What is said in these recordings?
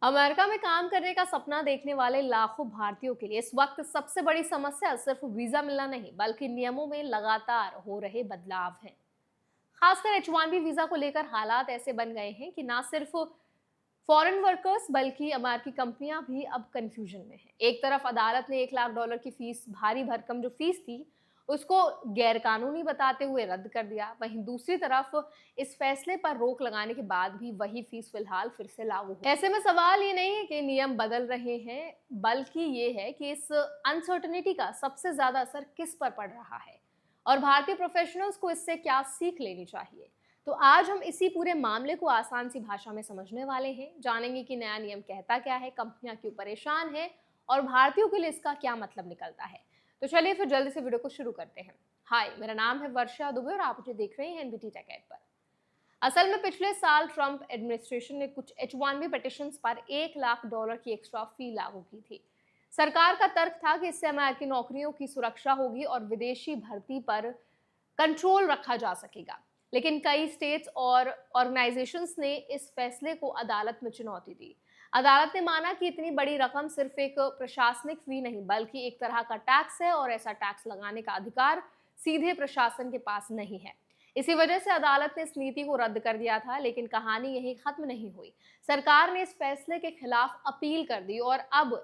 America में काम करने का सपना देखने वाले लाखों भारतीयों के लिए इस वक्त सबसे बड़ी समस्या सिर्फ वीजा मिलना नहीं बल्कि नियमों में लगातार हो रहे बदलाव हैं। खासकर H1B वीजा को लेकर हालात ऐसे बन गए हैं कि ना सिर्फ फॉरेन वर्कर्स बल्कि अमेरिकी कंपनियां भी अब कंफ्यूजन में हैं। एक तरफ अदालत ने $1 लाख की फीस, भारी भरकम जो फीस थी, उसको गैरकानूनी बताते हुए रद्द कर दिया। वहीं दूसरी तरफ इस फैसले पर रोक लगाने के बाद भी वही फीस फिलहाल फिर से लागू है। ऐसे में सवाल ये नहीं है कि नियम बदल रहे हैं, बल्कि ये है कि इस अनसर्टेनिटी का सबसे ज्यादा असर किस पर पड़ रहा है और भारतीय प्रोफेशनल्स को इससे क्या सीख लेनी चाहिए। तो आज हम इसी पूरे मामले को आसान सी भाषा में समझने वाले हैं, जानेंगे कि नया नियम कहता क्या है, कंपनियां क्यों परेशान हैं और भारतीयों के लिए इसका क्या मतलब निकलता है। तो चलिए फिर जल्दी से वीडियो को शुरू करते हैं। हाय, मेरा नाम है वर्षा दुबे और आप मुझे देख रहे हैं एनबीटी टेक एड पर। असल में पिछले साल ट्रंप एडमिनिस्ट्रेशन ने कुछ H1B पिटिशंस पर $1 लाख की एक्स्ट्रा फी लागू की थी। सरकार का तर्क था कि इससे अमेरिकी नौकरियों की सुरक्षा होगी और विदेशी भर्ती पर कंट्रोल रखा जा सकेगा। लेकिन कई स्टेट्स और ऑर्गेनाइजेशंस ने इस फैसले को अदालत में चुनौती दी। अदालत ने माना कि इतनी बड़ी रकम सिर्फ एक प्रशासनिक फी नहीं बल्कि एक तरह का टैक्स है और ऐसा टैक्स लगाने का अधिकार सीधे प्रशासन के पास नहीं है। इसी वजह से अदालत ने इस नीति को रद्द कर दिया था। लेकिन कहानी यही खत्म नहीं हुई। सरकार ने इस फैसले के खिलाफ अपील कर दी और अब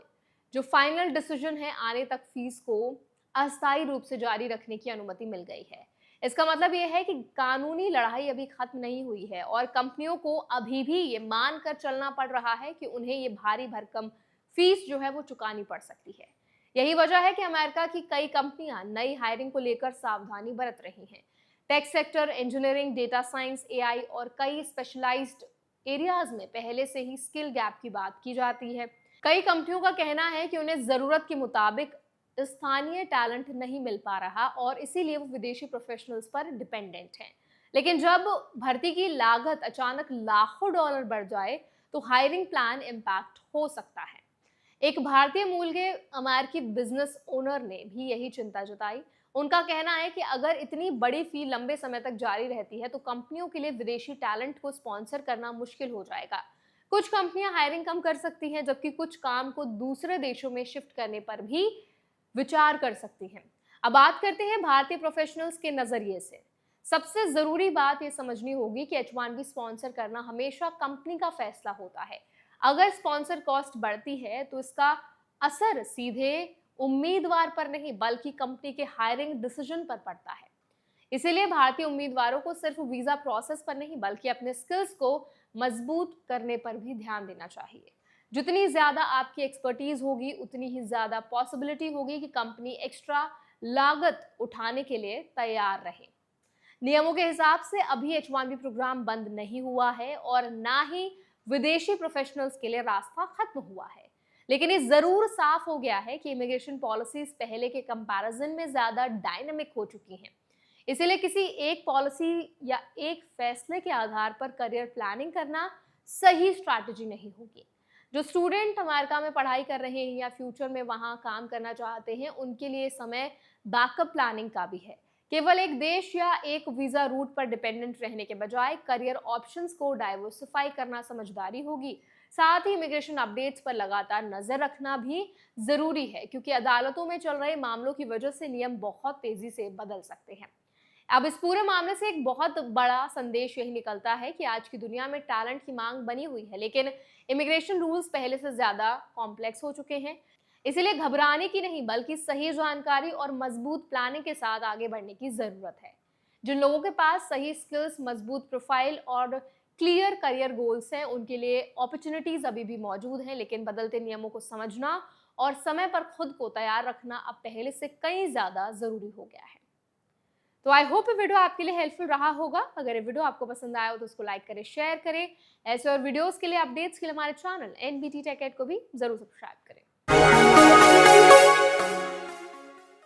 जो फाइनल डिसीजन है, आने तक फीस को अस्थायी रूप से जारी रखने की अनुमति मिल गई है। इसका मतलब यह है कि कानूनी लड़ाई अभी खत्म नहीं हुई है और कंपनियों को अभी भी ये मानकर चलना पड़ रहा है कि उन्हें ये भारी भरकम फीस जो है वो चुकानी पड़ सकती है। यही वजह है कि अमेरिका की कई कंपनियां नई हायरिंग को लेकर सावधानी बरत रही हैं। Tech sector, engineering, data science, AI और कई स्पेशलाइज्ड एरियाज में पहले से ही स्किल गैप की बात की जाती है। कई कंपनियों का कहना है कि उन्हें जरूरत के मुताबिक स्थानीय टैलेंट नहीं मिल पा रहा और इसीलिए वो विदेशी प्रोफेशनल्स पर डिपेंडेंट हैं। लेकिन जब भर्ती की लागत अचानक लाखों डॉलर बढ़ जाए तो हायरिंग प्लान इम्पैक्ट हो सकता है। एक भारतीय मूल के अमेरिकी बिजनेस ओनर ने भी यही चिंता जताई। उनका कहना है कि अगर इतनी बड़ी फी लंबे समय तक जारी रहती है तो कंपनियों के लिए विदेशी टैलेंट को स्पॉन्सर करना मुश्किल हो जाएगा। कुछ कंपनियां हायरिंग कम कर सकती हैं जबकि कुछ काम को दूसरे देशों में शिफ्ट करने पर भी विचार कर सकती हैं। अब बात करते हैं भारतीय प्रोफेशनल्स के नजरिए से। सबसे जरूरी बात यह समझनी होगी कि H1B स्पॉन्सर करना हमेशा कंपनी का फैसला होता है। अगर स्पॉन्सर कॉस्ट बढ़ती है तो इसका असर सीधे उम्मीदवार पर नहीं बल्कि कंपनी के हायरिंग डिसीजन पर पड़ता है। इसीलिए भारतीय उम्मीदवारों को सिर्फ वीजा प्रोसेस पर नहीं बल्कि अपने स्किल्स को मजबूत करने पर भी ध्यान देना चाहिए। जितनी ज्यादा आपकी एक्सपर्टीज होगी उतनी ही ज्यादा पॉसिबिलिटी होगी कि कंपनी एक्स्ट्रा लागत उठाने के लिए तैयार रहे। नियमों के हिसाब से अभी H1B प्रोग्राम बंद नहीं हुआ है और ना ही विदेशी प्रोफेशनल्स के लिए रास्ता खत्म हुआ है। लेकिन ये जरूर साफ हो गया है कि इमिग्रेशन पॉलिसीज पहले के कंपैरिजन में ज्यादा डायनामिक हो चुकी हैं। इसीलिए किसी एक पॉलिसी या एक फैसले के आधार पर करियर प्लानिंग करना सही स्ट्रैटेजी नहीं होगी। जो स्टूडेंट अमेरिका में पढ़ाई कर रहे हैं या फ्यूचर में वहां काम करना चाहते हैं, उनके लिए समय बैकअप प्लानिंग का भी है। केवल एक देश या एक वीजा रूट पर डिपेंडेंट रहने के बजाय करियर ऑप्शंस को डाइवर्सिफाई करना समझदारी होगी। साथ ही इमिग्रेशन अपडेट्स पर लगातार नजर रखना भी जरूरी है, क्योंकि अदालतों में चल रहे मामलों की वजह से नियम बहुत तेजी से बदल सकते हैं। अब इस पूरे मामले से एक बहुत बड़ा संदेश यही निकलता है कि आज की दुनिया में टैलेंट की मांग बनी हुई है, लेकिन इमिग्रेशन रूल्स पहले से ज्यादा कॉम्प्लेक्स हो चुके हैं। इसीलिए घबराने की नहीं बल्कि सही जानकारी और मजबूत प्लानिंग के साथ आगे बढ़ने की जरूरत है। जिन लोगों के पास सही स्किल्स, मजबूत प्रोफाइल और क्लियर करियर गोल्स हैं, उनके लिए अपॉर्चुनिटीज अभी भी मौजूद हैं, लेकिन बदलते नियमों को समझना और समय पर खुद को तैयार रखना अब पहले से कई ज्यादा जरूरी हो गया है। तो आई होप ये वीडियो आपके लिए हेल्पफुल रहा होगा। अगर ये वीडियो आपको पसंद आया हो तो उसको लाइक करें, शेयर करें। ऐसे और वीडियोस के लिए, अपडेट्स के लिए हमारे चैनल एनबीटी टेक एड को भी जरूर सब्सक्राइब करें।